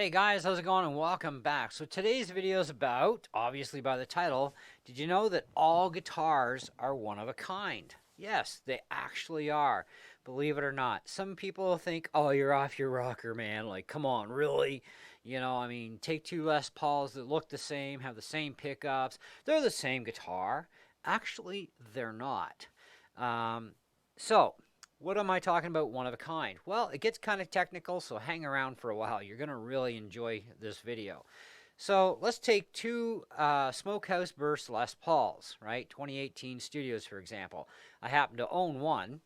Hey guys, how's it going and welcome back. So today's video is about, obviously by the title, did you know that all guitars are one of a kind? Yes, they actually are. Believe it or not. Some people think, oh, you're off your rocker, man. Like, come on, really? Take two Les Pauls that look the same, have the same pickups. They're the same guitar. Actually, they're not. Um, so, what am I talking about one of a kind? Well, it gets kind of technical, so hang around for a while. You're going to really enjoy this video. So let's take two Smokehouse Burst Les Pauls, right? 2018 Studios, for example. I happen to own one.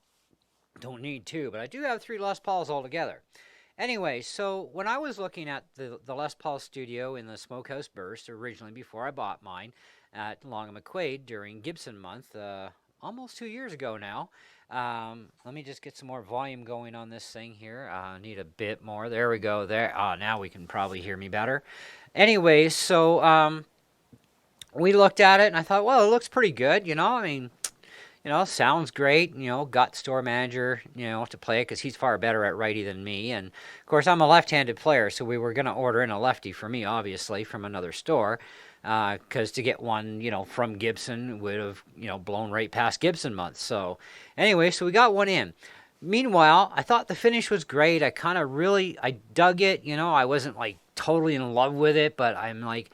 Don't need two, but I do have three Les Pauls altogether. Anyway, so when I was looking at the Les Paul Studio in the Smokehouse Burst originally before I bought mine at Long and McQuaid during Gibson Month, almost 2 years ago now. Let me just get some more volume going on this thing here. Need a bit more. There we go. There. Now we can probably hear me better. Anyway, so we looked at it and I thought, well, it looks pretty good. Sounds great. Got store manager, to play it because he's far better at righty than me. And of course, I'm a left-handed player, so we were going to order in a lefty for me, obviously, from another store. Because to get one, from Gibson would have, blown right past Gibson month. So anyway, so we got one in. Meanwhile, I thought the finish was great. I dug it. I wasn't like totally in love with it, but I'm like,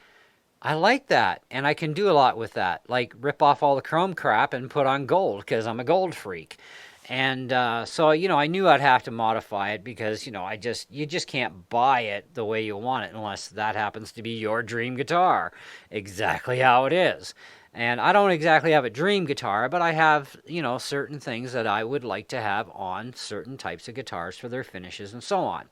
I like that, and I can do a lot with that, like rip off all the chrome crap and put on gold because I'm a gold freak. And so I knew I'd have to modify it because you just can't buy it the way you want it unless that happens to be your dream guitar, exactly how it is. And I don't exactly have a dream guitar, but I have certain things that I would like to have on certain types of guitars for their finishes and so on.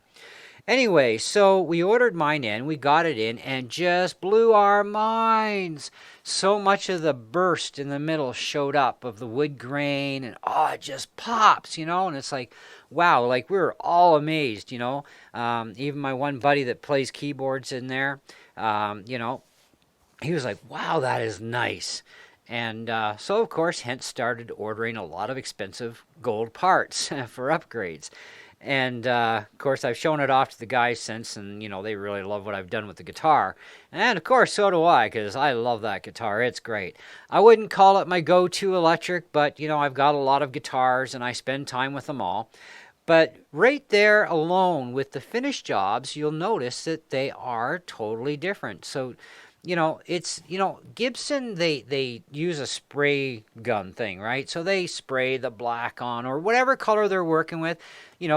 Anyway, so we ordered mine in, we got it in, and just blew our minds. So much of the burst in the middle showed up of the wood grain, and it just pops, and it's like, wow, like we were all amazed, Even my one buddy that plays keyboards in there, he was like, wow, that is nice. And so, of course, hence started ordering a lot of expensive gold parts for upgrades. And, of course, I've shown it off to the guys since, and, they really love what I've done with the guitar. And, of course, so do I, because I love that guitar. It's great. I wouldn't call it my go-to electric, but, I've got a lot of guitars, and I spend time with them all. But right there alone with the finish jobs, you'll notice that they are totally different. So, Gibson, they use a spray gun thing, right? So they spray the black on, or whatever color they're working with,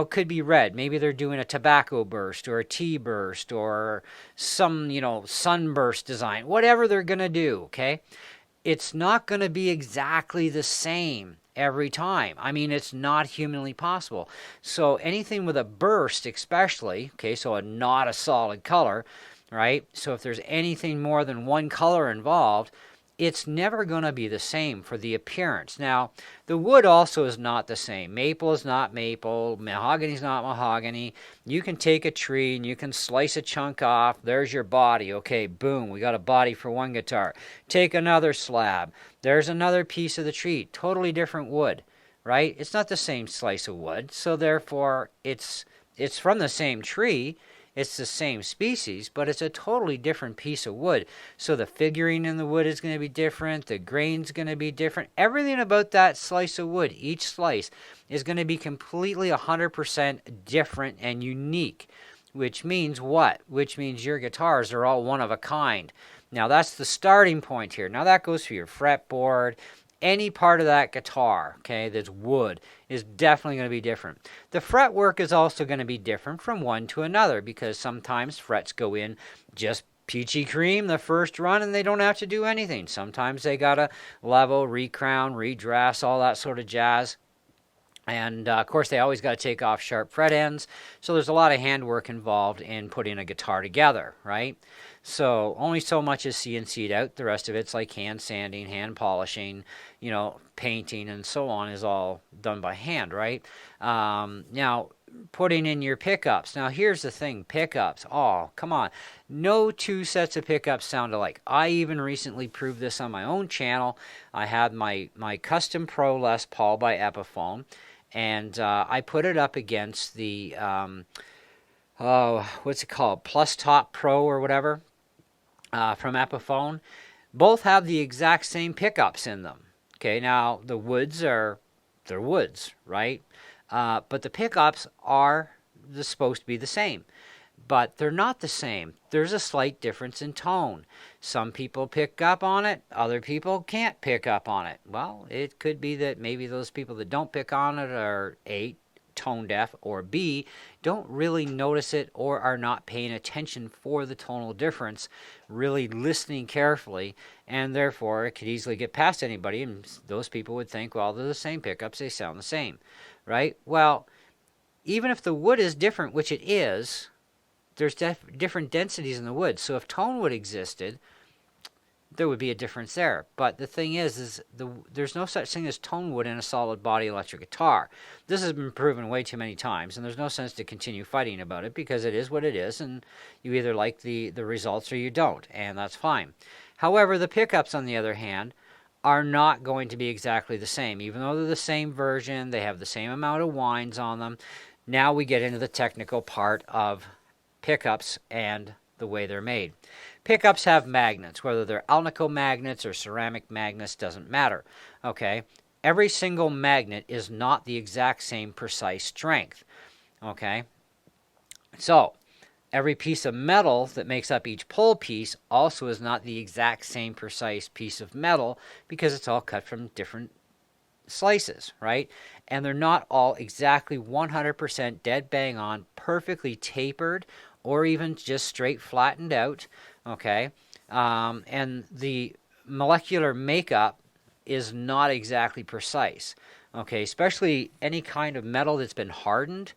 could be red. Maybe they're doing a tobacco burst or a tea burst or some, sunburst design, whatever they're going to do, okay? It's not going to be exactly the same every time. I mean, it's not humanly possible. So anything with a burst especially, okay, so not a solid color, right? So if there's anything more than one color involved, it's never going to be the same for the appearance. Now, the wood also is not the same. Maple is not maple. Mahogany is not mahogany. You can take a tree and you can slice a chunk off. There's your body. Okay, boom, we got a body for one guitar. Take another slab. There's another piece of the tree. Totally different wood, right? It's not the same slice of wood, so therefore it's from the same tree. It's the same species, but it's a totally different piece of wood. So the figuring in the wood is going to be different. The grain's going to be different. Everything about that slice of wood, each slice, is going to be completely 100% different and unique. Which means what? Which means your guitars are all one of a kind. Now that's the starting point here. Now that goes for your fretboard. Any part of that guitar, okay, that's wood, is definitely going to be different. The fretwork is also going to be different from one to another because sometimes frets go in just peachy cream the first run and they don't have to do anything. Sometimes they got to level, recrown, redress, all that sort of jazz. And, of course, they always got to take off sharp fret ends. So there's a lot of handwork involved in putting a guitar together, right? So only so much is CNC'd out. The rest of it's like hand sanding, hand polishing, painting, and so on is all done by hand, right? Now, putting in your pickups. Now, here's the thing. Pickups. Oh, come on. No two sets of pickups sound alike. I even recently proved this on my own channel. I had my Custom Pro Les Paul by Epiphone. And I put it up against the what's it called? Plus Top Pro or whatever from Epiphone. Both have the exact same pickups in them. Okay, now the woods they're woods, right? But the pickups are supposed to be the same, but they're not the same. There's a slight difference in tone. Some people pick up on it, other people can't pick up on it. Well, it could be that maybe those people that don't pick on it are A, tone deaf, or B, don't really notice it or are not paying attention for the tonal difference, really listening carefully, and therefore it could easily get past anybody, and those people would think, well, they're the same pickups, they sound the same, right? Well, even if the wood is different, which it is, there's different densities in the wood. So if tone wood existed, there would be a difference there. But the thing is there's no such thing as tone wood in a solid body electric guitar. This has been proven way too many times, and there's no sense to continue fighting about it because it is what it is, and you either like the results or you don't, and that's fine. However, the pickups, on the other hand, are not going to be exactly the same. Even though they're the same version, they have the same amount of winds on them. Now we get into the technical part of pickups and the way they're made. Pickups have magnets, whether they're alnico magnets or ceramic magnets, doesn't matter. Okay, every single magnet is not the exact same precise strength. Okay, so every piece of metal that makes up each pole piece also is not the exact same precise piece of metal because it's all cut from different slices, right? And they're not all exactly 100% dead bang on, perfectly tapered, or even just straight flattened out, okay? And the molecular makeup is not exactly precise, okay? Especially any kind of metal that's been hardened.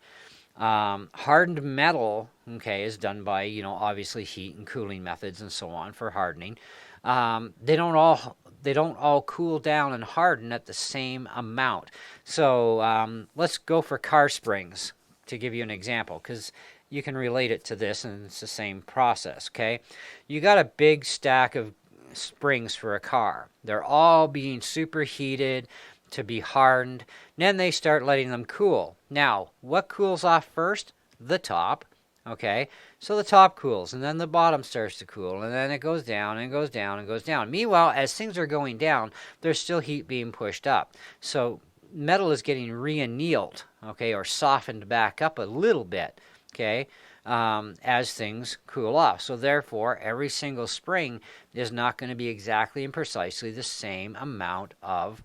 Hardened metal, okay, is done by, obviously heat and cooling methods and so on for hardening. They don't all cool down and harden at the same amount. So let's go for car springs to give you an example, because you can relate it to this, and it's the same process, okay? You got a big stack of springs for a car. They're all being superheated to be hardened. Then they start letting them cool. Now, what cools off first? The top, okay? So the top cools, and then the bottom starts to cool, and then it goes down and goes down and goes down. Meanwhile, as things are going down, there's still heat being pushed up. So metal is getting re-annealed, okay, or softened back up a little bit, okay, as things cool off. So therefore, every single spring is not going to be exactly and precisely the same amount of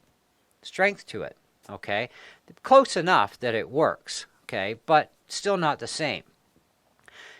strength to it, okay? Close enough that it works, okay, but still not the same.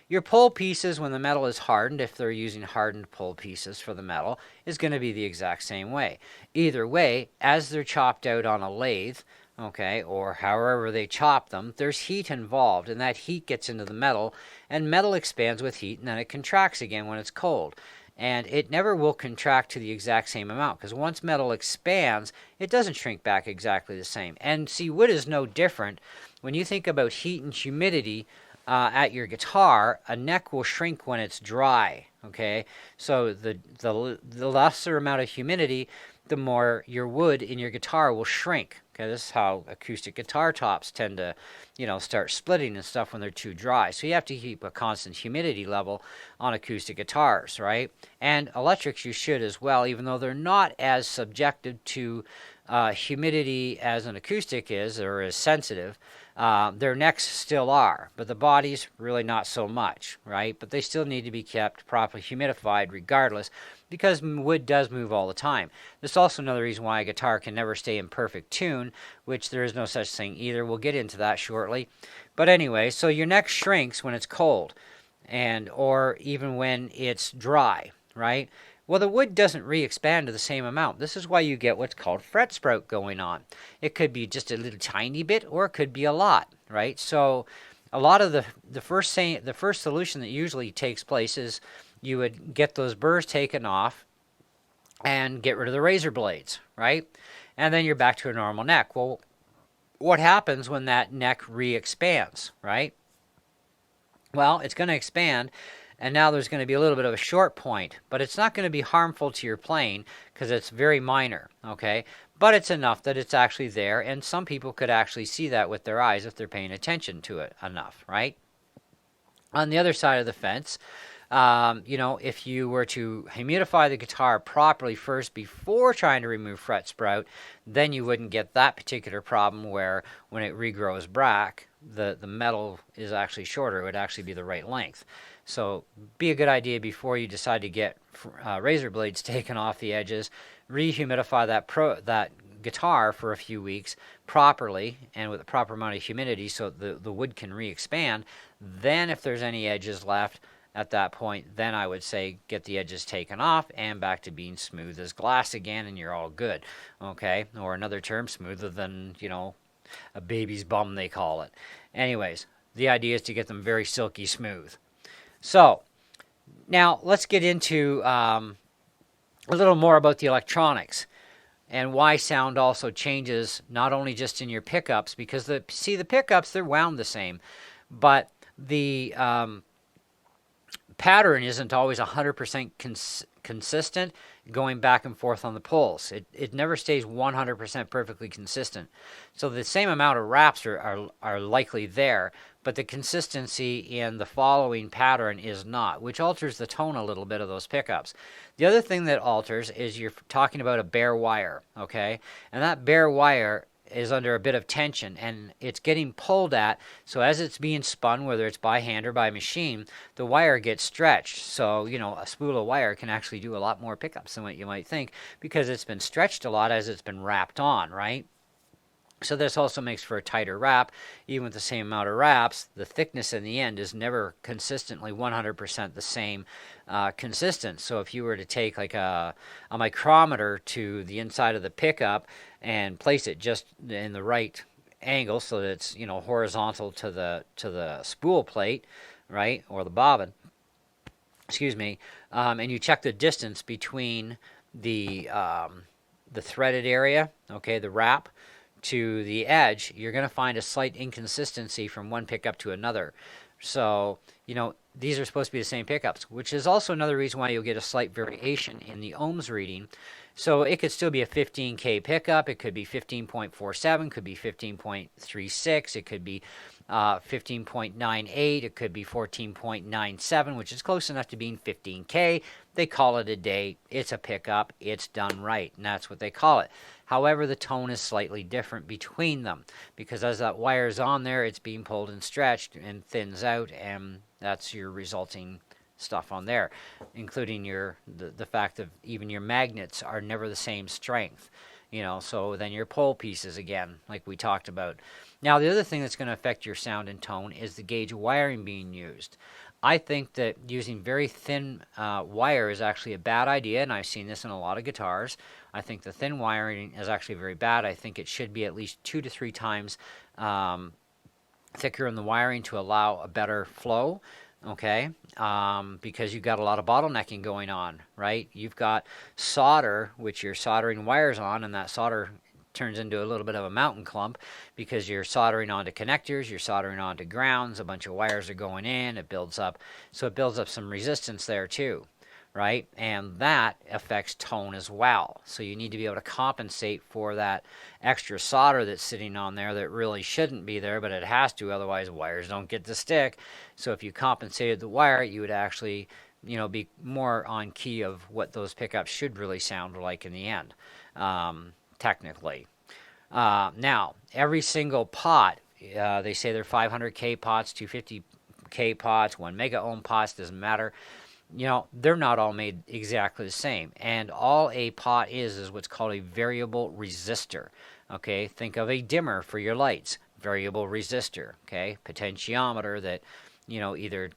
Your pole pieces, when the metal is hardened, if they're using hardened pole pieces for the metal, is going to be the exact same way. Either way, as they're chopped out on a lathe, okay, or however they chop them, there's heat involved, and that heat gets into the metal, and metal expands with heat, and then it contracts again when it's cold. And it never will contract to the exact same amount, because once metal expands, it doesn't shrink back exactly the same. And see, wood is no different. When you think about heat and humidity at your guitar, a neck will shrink when it's dry, okay? So the lesser amount of humidity, the more your wood in your guitar will shrink. Okay, this is how acoustic guitar tops tend to, start splitting and stuff when they're too dry. So you have to keep a constant humidity level on acoustic guitars, right? And electrics you should as well, even though they're not as subjected to humidity as an acoustic is, or as sensitive. Their necks still are, but the bodies really not so much, right? But they still need to be kept properly humidified regardless, because wood does move all the time. There's also another reason why a guitar can never stay in perfect tune, which there is no such thing either. We'll get into that shortly. But anyway, so your neck shrinks when it's cold, or even when it's dry, right? Well, the wood doesn't re-expand to the same amount. This is why you get what's called fret sprout going on. It could be just a little tiny bit, or it could be a lot, right? So a lot of the first solution that usually takes place is you would get those burrs taken off and get rid of the razor blades, right? And then you're back to a normal neck. Well, what happens when that neck re-expands, right? Well, it's going to expand, and now there's going to be a little bit of a short point, but it's not going to be harmful to your playing because it's very minor, okay? But it's enough that it's actually there, and some people could actually see that with their eyes if they're paying attention to it enough, right? On the other side of the fence, if you were to humidify the guitar properly first before trying to remove fret sprout, then you wouldn't get that particular problem where when it regrows back, the metal is actually shorter. It would actually be the right length. So be a good idea before you decide to get razor blades taken off the edges. Rehumidify that guitar for a few weeks properly and with the proper amount of humidity so the wood can re-expand. Then if there's any edges left at that point, then I would say get the edges taken off and back to being smooth as glass again, and you're all good. Okay? Or another term, smoother than, a baby's bum, they call it. Anyways, the idea is to get them very silky smooth. So, now let's get into a little more about the electronics and why sound also changes, not only just in your pickups, because the pickups, they're wound the same, but the pattern isn't always 100% consistent going back and forth on the pulse. It never stays 100% perfectly consistent. So the same amount of wraps are likely there, but the consistency in the following pattern is not, which alters the tone a little bit of those pickups. The other thing that alters is you're talking about a bare wire, okay? And that bare wire is under a bit of tension and it's getting pulled at, so as it's being spun, whether it's by hand or by machine, the wire gets stretched. So a spool of wire can actually do a lot more pickups than what you might think because it's been stretched a lot as it's been wrapped on, right? So this also makes for a tighter wrap. Even with the same amount of wraps, the thickness in the end is never consistently 100% the same consistent. So if you were to take like a micrometer to the inside of the pickup and place it just in the right angle so that it's horizontal to the spool plate, right, or the bobbin, and you check the distance between the threaded area, okay, the wrap, to the edge, you're going to find a slight inconsistency from one pickup to another. So, these are supposed to be the same pickups, which is also another reason why you'll get a slight variation in the ohms reading. So it could still be a 15K pickup. It could be 15.47, could be 15.36, it could be 15.98, it could be 14.97, which is close enough to being 15K. They call it a day. It's a pickup. It's done right, and that's what they call it. However, the tone is slightly different between them because as that wire is on there, it's being pulled and stretched and thins out, and that's your resulting stuff on there, including the fact that even your magnets are never the same strength. So then your pole pieces again, like we talked about. Now, the other thing that's going to affect your sound and tone is the gauge wiring being used. I think that using very thin wire is actually a bad idea, and I've seen this in a lot of guitars. I think the thin wiring is actually very bad. I think it should be at least 2 to 3 times thicker in the wiring to allow a better flow, okay? Because you've got a lot of bottlenecking going on, right? You've got solder, which you're soldering wires on, and that solder turns into a little bit of a mountain clump because you're soldering onto connectors, you're soldering onto grounds, a bunch of wires are going in, it builds up. So it builds up some resistance there too, right? And that affects tone as well. So you need to be able to compensate for that extra solder that's sitting on there that really shouldn't be there, but it has to, otherwise wires don't get to stick. So if you compensated the wire, you would actually, be more on key of what those pickups should really sound like in the end. Technically. Now, every single pot, they say they're 500K pots, 250K pots, 1 mega ohm pots, doesn't matter. They're not all made exactly the same. And all a pot is what's called a variable resistor. Okay, think of a dimmer for your lights, variable resistor. Okay, potentiometer that, either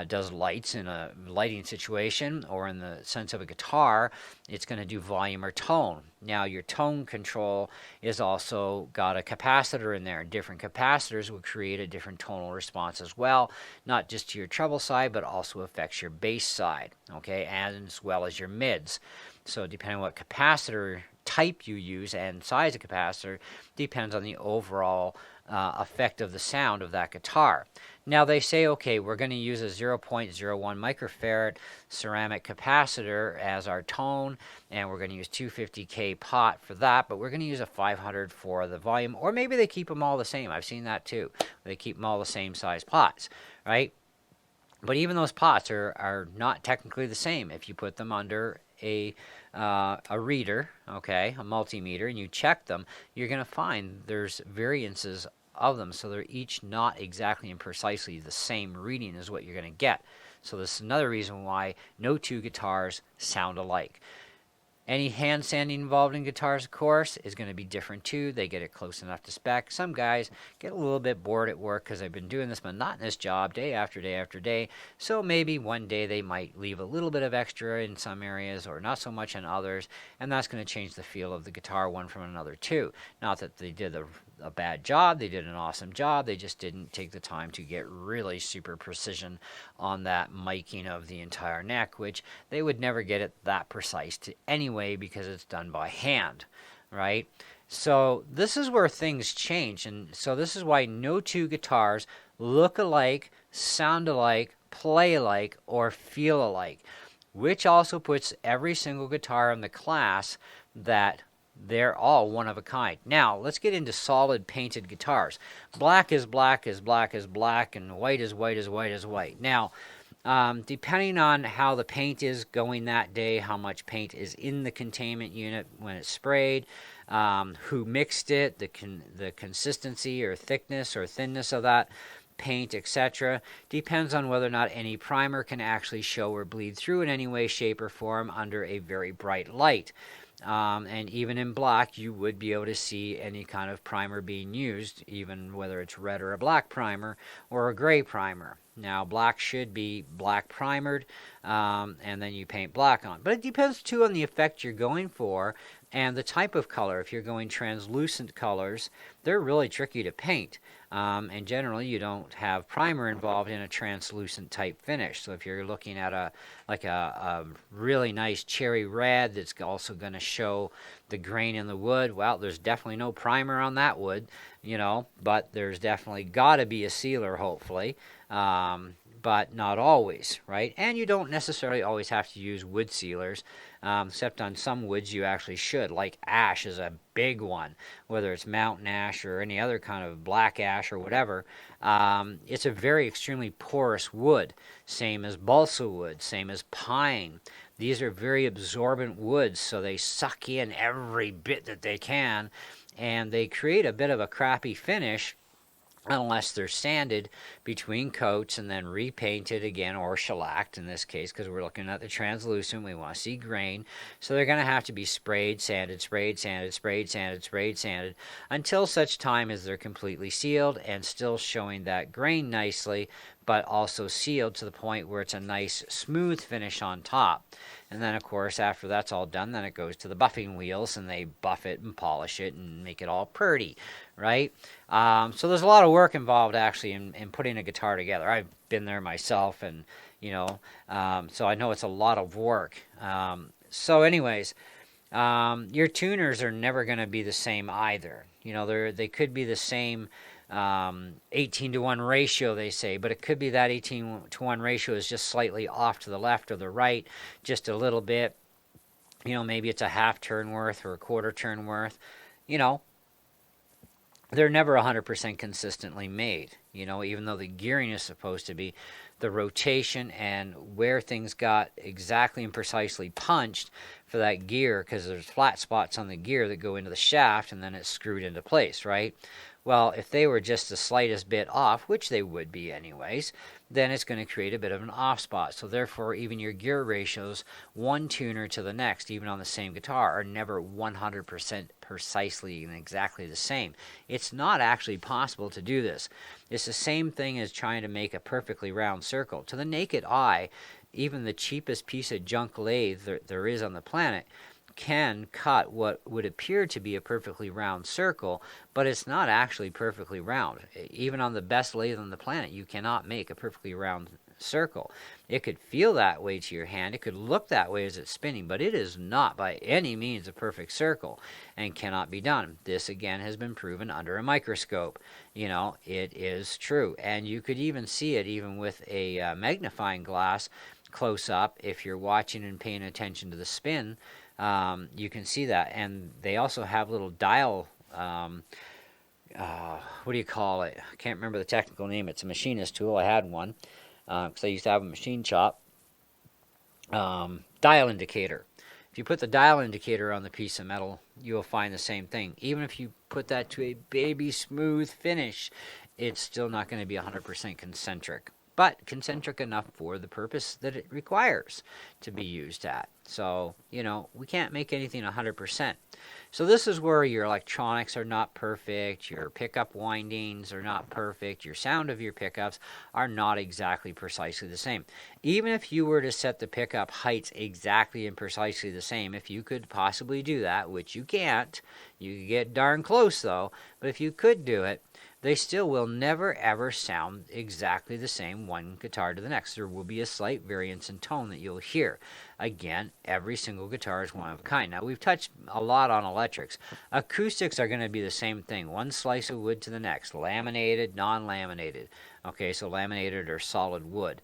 does lights in a lighting situation, or in the sense of a guitar, it's going to do volume or tone. Now, your tone control is also got a capacitor in there. Different capacitors will create a different tonal response as well, not just to your treble side, but also affects your bass side, okay, as well as your mids. So depending on what capacitor type you use and size of capacitor depends on the overall effect of the sound of that guitar. Now they say, okay, we're going to use a 0.01 microfarad ceramic capacitor as our tone, and we're going to use 250K pot for that, but we're going to use a 500 for the volume, or maybe they keep them all the same. I've seen that too. They keep them all the same size pots, right? But even those pots are not technically the same. If you put them under a reader, okay, a multimeter, and you check them, you're going to find there's variances of them. So they're each not exactly and precisely the same reading as what you're going to get. So this is another reason why no two guitars sound alike. Any hand sanding involved in guitars, of course, is going to be different too. They get it close enough to spec. Some guys get a little bit bored at work because they've been doing this monotonous job day after day after day. So maybe one day they might leave a little bit of extra in some areas or not so much in others, and that's going to change the feel of the guitar one from another too. Not that they did a bad job, they did an awesome job, they just didn't take the time to get really super precision on that miking of the entire neck, which they would never get it that precise to anyway because it's done by hand, right? So this is where things change, and so this is why no two guitars look alike, sound alike, play alike, or feel alike, which also puts every single guitar in the class that they're all one of a kind. Now, let's get into solid painted guitars. Black is black is black is black, and white is white is white is white. Now, depending on how the paint is going that day, how much paint is in the containment unit when it's sprayed, who mixed it, the consistency or thickness or thinness of that paint, etc., depends on whether or not any primer can actually show or bleed through in any way, shape, or form under a very bright light. And even in black, you would be able to see any kind of primer being used, even whether it's red or a black primer or a gray primer. Now, black should be black primered, and then you paint black on. But it depends, too, on the effect you're going for and the type of color. If you're going translucent colors, they're really tricky to paint. And generally, you don't have primer involved in a translucent type finish. So if you're looking at a really nice cherry red that's also going to show the grain in the wood, well, there's definitely no primer on that wood, but there's definitely got to be a sealer, hopefully. But not always, right? And you don't necessarily always have to use wood sealers, except on some woods you actually should, like ash is a big one, whether it's mountain ash or any other kind of black ash or whatever. It's a very extremely porous wood, same as balsa wood, same as pine. These are very absorbent woods, so they suck in every bit that they can, and they create a bit of a crappy finish unless they're sanded between coats and then repainted again, or shellacked in this case, because we're looking at the translucent, we want to see grain. So they're going to have to be sprayed, sanded, sprayed, sanded, sprayed, sanded, sprayed, sanded, until such time as they're completely sealed and still showing that grain nicely, but also sealed to the point where it's a nice smooth finish on top. And then, of course, after that's all done, then it goes to the buffing wheels, and they buff it and polish it and make it all pretty, right? So there's a lot of work involved, actually, in putting a guitar together. I've been there myself, and, so I know it's a lot of work. So anyways, your tuners are never going to be the same either. They could be the same 18 to 1 ratio, they say, but it could be that 18 to 1 ratio is just slightly off to the left or the right, just a little bit. Maybe it's a half turn worth or a quarter turn worth. They're never 100% consistently made, even though the gearing is supposed to be. The rotation and where things got exactly and precisely punched for that gear, because there's flat spots on the gear that go into the shaft and then it's screwed into place, right? Well, if they were just the slightest bit off, which they would be anyways, then it's going to create a bit of an off spot. So therefore, even your gear ratios, one tuner to the next, even on the same guitar, are never 100% precisely and exactly the same. It's not actually possible to do this. It's the same thing as trying to make a perfectly round circle. To the naked eye, even the cheapest piece of junk lathe there is on the planet can cut what would appear to be a perfectly round circle, but it's not actually perfectly round. Even on the best lathe on the planet, you cannot make a perfectly round circle. It could feel that way to your hand, it could look that way as it's spinning, but it is not by any means a perfect circle and cannot be done. This again has been proven under a microscope. It is true, and you could even see it even with a magnifying glass close up. If you're watching and paying attention to the spin, you can see that. And they also have little dial, what do you call it? I can't remember the technical name. It's a machinist tool. I had one. because I used to have a machine shop. Dial indicator. If you put the dial indicator on the piece of metal, you will find the same thing. Even if you put that to a baby smooth finish, it's still not going to be 100% concentric, but concentric enough for the purpose that it requires to be used at. So, we can't make anything 100%. So this is where your electronics are not perfect, your pickup windings are not perfect, your sound of your pickups are not exactly precisely the same. Even if you were to set the pickup heights exactly and precisely the same, if you could possibly do that, which you can't, you could get darn close though, but if you could do it, they still will never ever sound exactly the same one guitar to the next. There will be a slight variance in tone that you'll hear. Again, every single guitar is one of a kind. Now, we've touched a lot on electrics. Acoustics are going to be the same thing, one slice of wood to the next, laminated, non-laminated. Okay, so laminated or solid wood.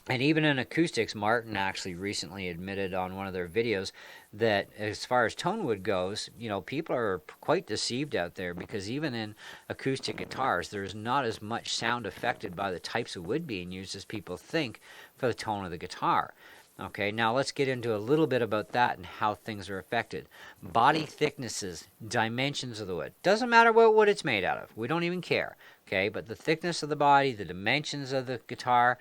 And even in acoustics, Martin actually recently admitted on one of their videos that as far as tone wood goes, people are quite deceived out there, because even in acoustic guitars, there's not as much sound affected by the types of wood being used as people think for the tone of the guitar. Okay, now let's get into a little bit about that and how things are affected. Body thicknesses, dimensions of the wood. Doesn't matter what wood it's made out of. We don't even care. Okay, but the thickness of the body, the dimensions of the guitar,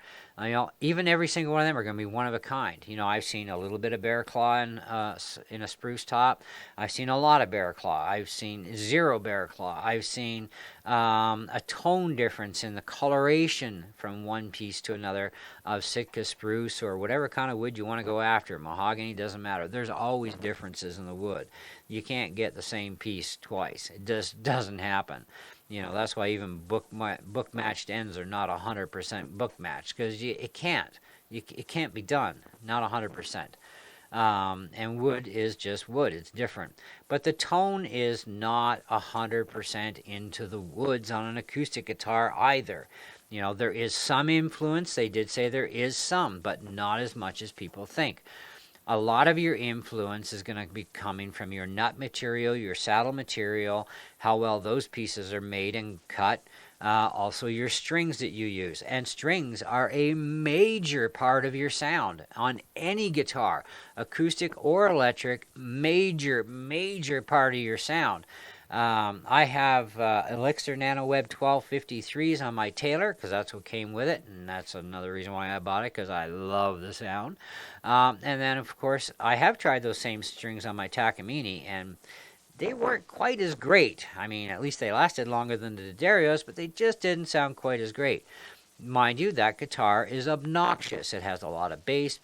even every single one of them are going to be one of a kind. I've seen a little bit of bear claw in a spruce top. I've seen a lot of bear claw. I've seen zero bear claw. I've seen a tone difference in the coloration from one piece to another of Sitka spruce or whatever kind of wood you want to go after. Mahogany, doesn't matter. There's always differences in the wood. You can't get the same piece twice. It just doesn't happen. That's why even book matched ends are not 100% book matched, because it can't. It can't be done. Not 100%. And wood is just wood. It's different. But the tone is not 100% into the woods on an acoustic guitar either. There is some influence. They did say there is some, but not as much as people think. A lot of your influence is going to be coming from your nut material, your saddle material, how well those pieces are made and cut, also your strings that you use. And strings are a major part of your sound on any guitar, acoustic or electric, major part of your sound. I have Elixir NanoWeb 1253s on my Taylor, because that's what came with it, and that's another reason why I bought it, because I love the sound. And then, of course, I have tried those same strings on my Takamine, and they weren't quite as great. I mean, at least they lasted longer than the D'Addario, but they just didn't sound quite as great. Mind you, that guitar is obnoxious. It has a lot of bass,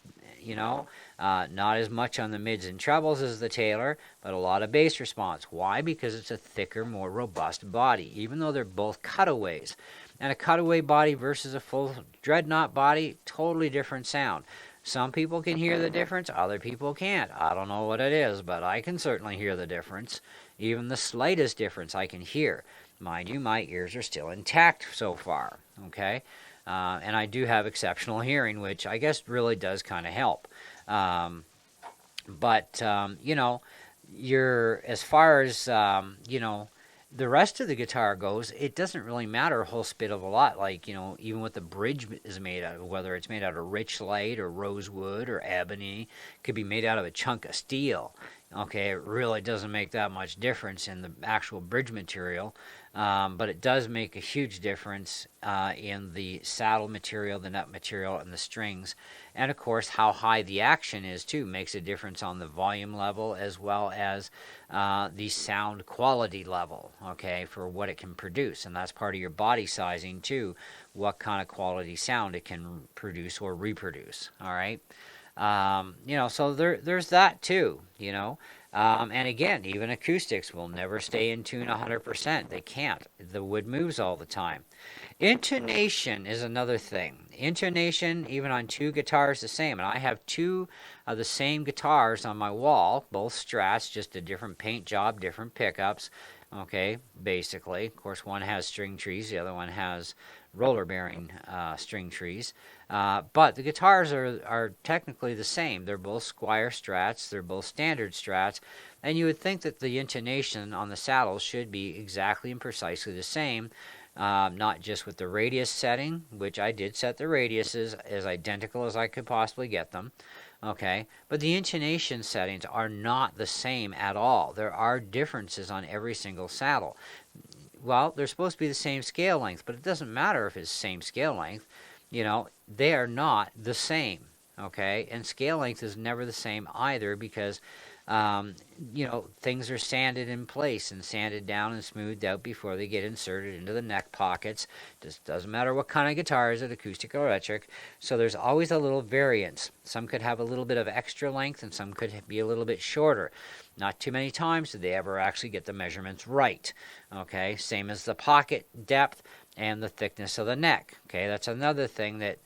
not as much on the mids and trebles as the Taylor, but a lot of bass response. Why? Because it's a thicker, more robust body, even though they're both cutaways. And a cutaway body versus a full dreadnought body, totally different sound. Some people can hear the difference, other people can't. I don't know what it is, but I can certainly hear the difference. Even the slightest difference I can hear. Mind you, my ears are still intact so far, okay? And I do have exceptional hearing, which I guess really does kind of help. But you're, as far as, the rest of the guitar goes, it doesn't really matter a whole spit of a lot. Like, even what the bridge is made out of, whether it's made out of richlight or rosewood or ebony, could be made out of a chunk of steel. Okay, it really doesn't make that much difference in the actual bridge material, but it does make a huge difference in the saddle material, the nut material, and the strings. And of course, how high the action is too makes a difference on the volume level, as well as the sound quality level, okay, for what it can produce. And that's part of your body sizing too, what kind of quality sound it can produce or reproduce, all right? So there's that too, and again, even acoustics will never stay in tune 100%. They can't. The wood moves all the time. Intonation is another thing. Intonation, even on two guitars, the same. And I have two of the same guitars on my wall, both Strats, just a different paint job, different pickups. Okay, basically. Of course, one has string trees, the other one has roller bearing string trees. But the guitars are technically the same. They're both Squier Strats. They're both standard Strats. And you would think that the intonation on the saddles should be exactly and precisely the same. not just with the radius setting, which I did set the radiuses as identical as I could possibly get them. Okay, but the intonation settings are not the same at all. There are differences on every single saddle. Well, they're supposed to be the same scale length, but it doesn't matter if it's the same scale length. They are not the same. Okay, and scale length is never the same either because things are sanded in place and sanded down and smoothed out before they get inserted into the neck pockets. Just doesn't matter what kind of guitar is it, acoustic or electric. So there's always a little variance. Some could have a little bit of extra length and some could be a little bit shorter. Not too many times did they ever actually get the measurements right. Okay, same as the pocket depth and the thickness of the neck. Okay, that's another thing that,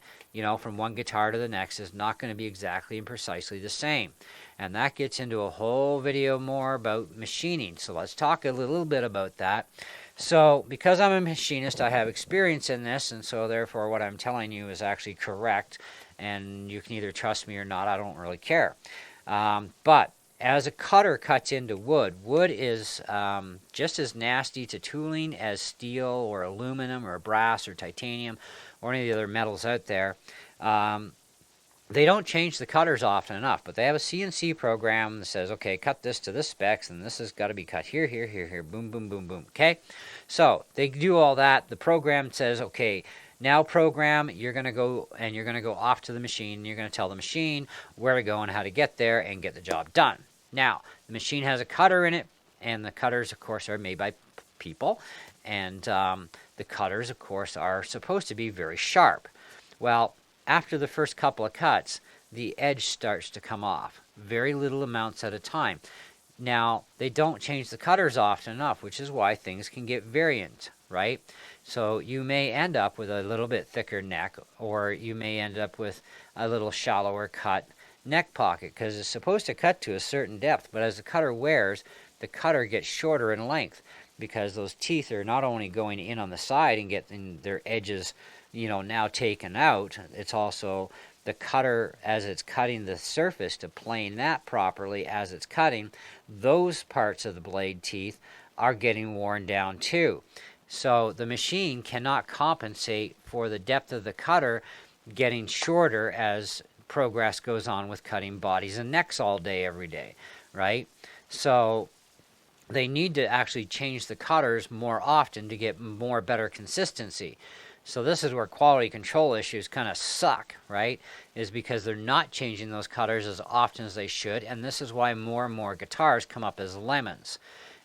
from one guitar to the next is not going to be exactly and precisely the same. And that gets into a whole video more about machining. So let's talk a little bit about that. So because I'm a machinist, I have experience in this, and so therefore what I'm telling you is actually correct, and you can either trust me or not. I don't really care. But as a cutter cuts into wood, wood is just as nasty to tooling as steel or aluminum or brass or titanium or any of the other metals out there. They don't change the cutters often enough, but they have a CNC program that says, okay, cut this to this specs, and this has got to be cut here, here, here, here, boom, boom, boom, boom, okay? So they do all that. The program says, okay, now program, you're going to go off to the machine, and you're going to tell the machine where to go and how to get there and get the job done. Now, the machine has a cutter in it, and the cutters, of course, are made by people, and the cutters, of course, are supposed to be very sharp. Well, after the first couple of cuts, the edge starts to come off, very little amounts at a time. Now, they don't change the cutters often enough, which is why things can get variant, right? So you may end up with a little bit thicker neck, or you may end up with a little shallower cut neck pocket, because it's supposed to cut to a certain depth, but as the cutter wears, the cutter gets shorter in length, because those teeth are not only going in on the side and getting their edges now taken out, it's also the cutter, as it's cutting the surface, to plane that properly as it's cutting, those parts of the blade teeth are getting worn down too. So the machine cannot compensate for the depth of the cutter getting shorter as progress goes on with cutting bodies and necks all day, every day, right? So they need to actually change the cutters more often to get better consistency. So this is where quality control issues kind of suck, right? Is because they're not changing those cutters as often as they should, and this is why more and more guitars come up as lemons.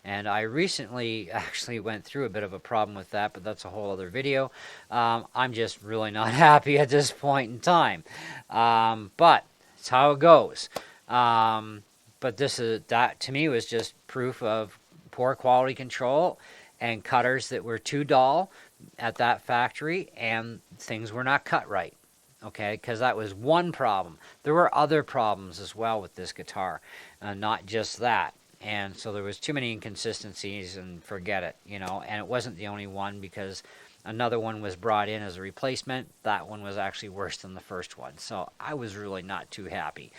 And I recently actually went through a bit of a problem with that, but that's a whole other video. I'm just really not happy at this point in time. But it's how it goes. But that to me was just proof of poor quality control and cutters that were too dull at that factory, and things were not cut right. Okay, because that was one problem. There were other problems as well with this guitar, not just that. And so there was too many inconsistencies, and forget it, and it wasn't the only one, because another one was brought in as a replacement. That one was actually worse than the first one, so I was really not too happy.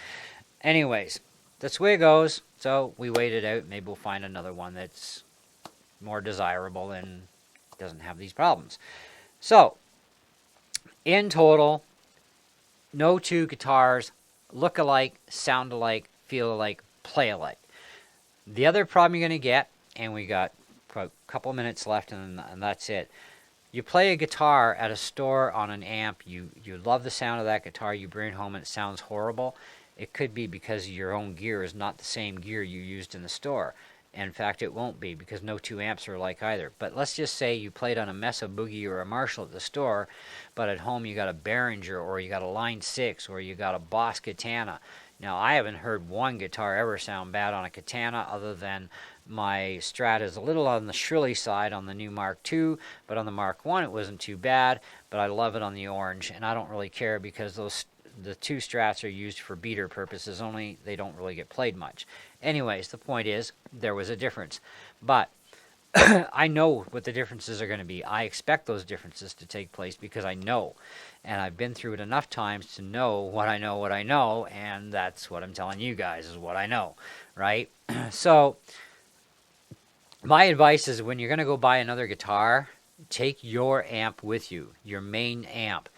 Anyways, that's the way it goes. So we waited out. Maybe we'll find another one that's more desirable and doesn't have these problems. So in total, no two guitars look alike, sound alike, feel alike, play alike. The other problem you're going to get, and we got a couple minutes left, and that's it. You play a guitar at a store on an amp, you love the sound of that guitar, you bring it home and it sounds horrible. It could be because your own gear is not the same gear you used in the store. In fact, it won't be, because no two amps are alike either. But let's just say you played on a Mesa Boogie or a Marshall at the store, but at home you got a Behringer, or you got a Line 6, or you got a Boss Katana. Now, I haven't heard one guitar ever sound bad on a Katana, other than my Strat is a little on the shrilly side on the new Mark II, but on the Mark I it wasn't too bad, but I love it on the Orange, and I don't really care, because the two Strats are used for beater purposes only. They don't really get played much. Anyways, the point is, there was a difference. But I know what the differences are going to be. I expect those differences to take place, because I know. And I've been through it enough times to know, and that's what I'm telling you guys is what I know, right? So my advice is, when you're going to go buy another guitar, take your amp with you, your main amp.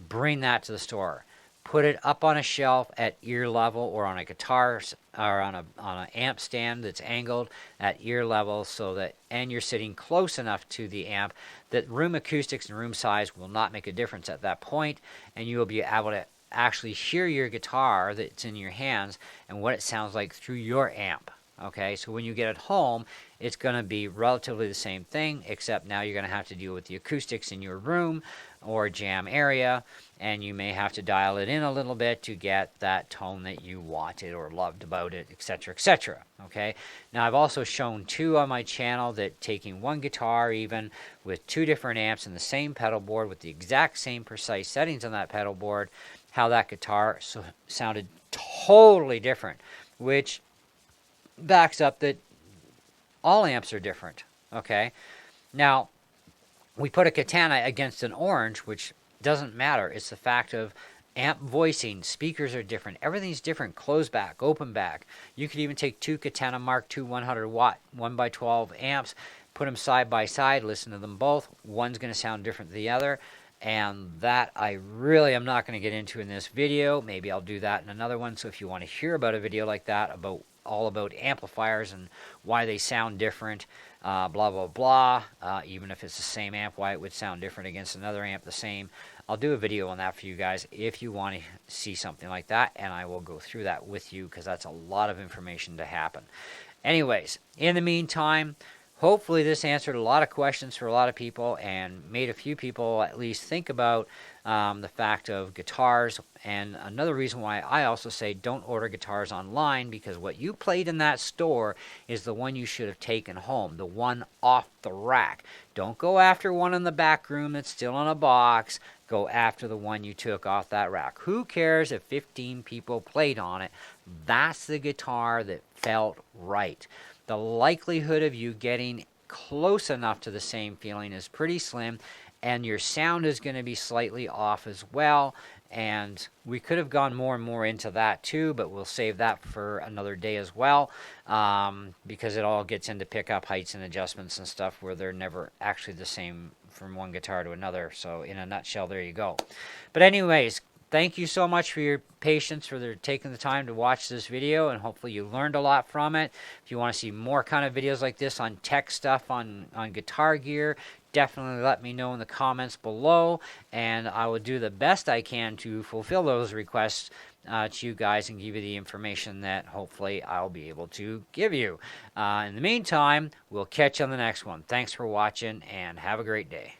Bring that to the store. Put it up on a shelf at ear level, or on a guitar, or on an amp stand that's angled at ear level, so that, and you're sitting close enough to the amp that room acoustics and room size will not make a difference at that point, and you will be able to actually hear your guitar that's in your hands and what it sounds like through your amp. Okay, so when you get it home, it's going to be relatively the same thing, except now you're going to have to deal with the acoustics in your room or jam area, and you may have to dial it in a little bit to get that tone that you wanted or loved about it, etc., etc. Okay, now I've also shown too on my channel that taking one guitar, even with two different amps in the same pedal board with the exact same precise settings on that pedal board, how that guitar sounded totally different, which backs up that all amps are different. Okay, now we put a katana against an orange, which doesn't matter. It's the fact of amp voicing. Speakers are different. Everything's different. Close back, open back. You could even take two Katana Mark II 100 watt 1x12 amps, put them side by side, listen to them both. One's going to sound different than the other. And that I really am not going to get into in this video. Maybe I'll do that in another one. So if you want to hear about a video like that, about all about amplifiers and why they sound different, blah, blah, blah, even if it's the same amp, why it would sound different against another amp the same. I'll do a video on that for you guys if you want to see something like that, and I will go through that with you because that's a lot of information to happen. Anyways, in the meantime, hopefully this answered a lot of questions for a lot of people and made a few people at least think about the fact of guitars. And another reason why I also say don't order guitars online, because what you played in that store is the one you should have taken home, the one off the rack. Don't go after one in the back room that's still in a box. Go after the one you took off that rack. Who cares if 15 people played on it? That's the guitar that felt right. The likelihood of you getting close enough to the same feeling is pretty slim, and your sound is going to be slightly off as well. And we could have gone more and more into that too, but we'll save that for another day as well, because it all gets into pickup heights and adjustments and stuff where they're never actually the same from one guitar to another. So in a nutshell, there you go. But anyways, thank you so much for your patience, for taking the time to watch this video, and hopefully you learned a lot from it. If you want to see more kind of videos like this on tech stuff, on guitar gear, definitely let me know in the comments below, and I will do the best I can to fulfill those requests to you guys and give you the information that hopefully I'll be able to give you. In the meantime, we'll catch you on the next one. Thanks for watching, and have a great day.